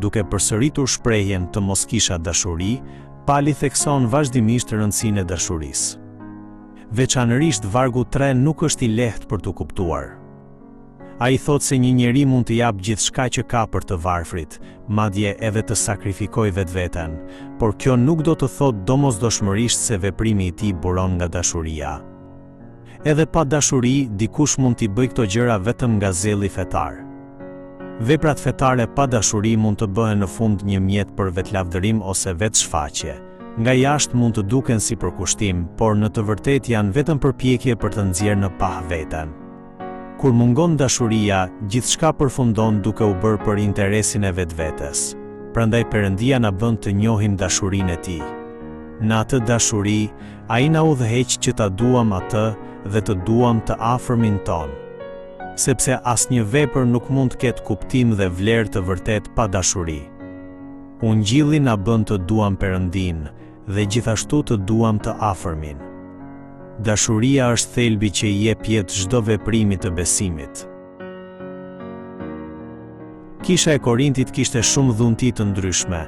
duke përsëritur shprehjen të mos kisha dashuri, Pali thekson vazhdimisht rëndësinë e dashurisë. Veçanërisht vargu 3 nuk është i lehtë për të kuptuar. Ai thotë se një njeri mund të jap gjithçka që ka për të varfrit, madje edhe të sakrifikojë vetveten, por kjo nuk do të thotë domosdoshmërisht se veprimi i tij buron nga dashuria. Edhe pa dashuri, dikush mund t'i bëjë këto gjëra vetëm nga zelli fetar. Veprat fetare pa dashuri mund të bëhen në fund një mjet për vetlavdërim ose vetshfaqje. Nga jashtë mund të duken si përkushtim, por në të vërtetë janë vetëm përpjekje për të nxjerrë në pah veten. Kur mungon dashuria, gjithçka përfundon duke u bërë për interesin e vetvetes. Prandaj Perëndia na bën të njohim dashurinë e Tij. Në atë dashuri, ai na udhëheq që ta duam atë dhe të duam të afërmin ton. Sepse asnjë vepër nuk mund të ketë kuptim dhe vlerë të vërtet pa dashuri. Ungjilli na bën të duam Perëndinë dhe gjithashtu të duam të afërmin. Dashuria është thelbi që i jep jetë çdo veprimi të besimit. Kisha e Korintit kishte shumë dhunti të ndryshme,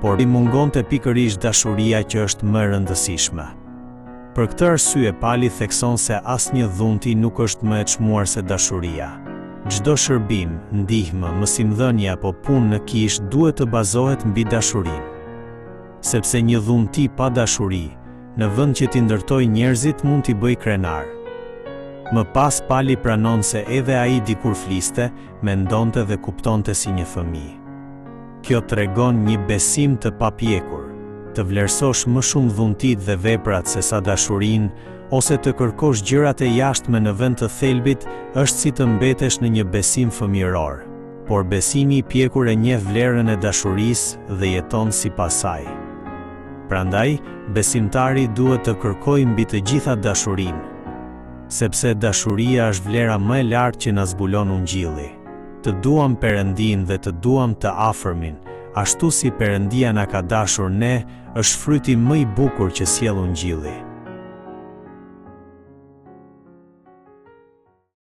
por i mungonte pikërisht dashuria që është më e rëndësishme. Për këtë arsye Pali thekson se asnjë dhunti nuk është më e çmuar se dashuria. Çdo shërbim, ndihmë, mësimdhënie apo punë në kishë duhet të bazohet mbi dashurinë. Sepse një dhunti pa dashuri, në vend që t'i ndërtojë njerëzit, mund t'i bëjë krenar. Më pas Pali pranon se edhe ai dikur fliste, mendonte dhe kuptonte si një fëmijë. Kjo tregon një besim të papjekur. Të vlerësosh më shumë dhuntit dhe veprat se sa dashurinë, ose të kërkosh gjërat e jashtme në vend të thelbit, është si të mbetesh në një besim fëmijëror. Por besimi i pjekur e njeh vlerën e dashurisë dhe jeton sipas saj. Prandaj, besimtari duhet të kërkojë mbi të gjitha dashurinë, sepse dashuria është vlera më e lartë që na zbulon Ungjilli. Të duam Perëndinë dhe të duam të afërmin, ashtu si Perëndia na ka dashur ne, është fryti më i bukur që sjell Ungjilli.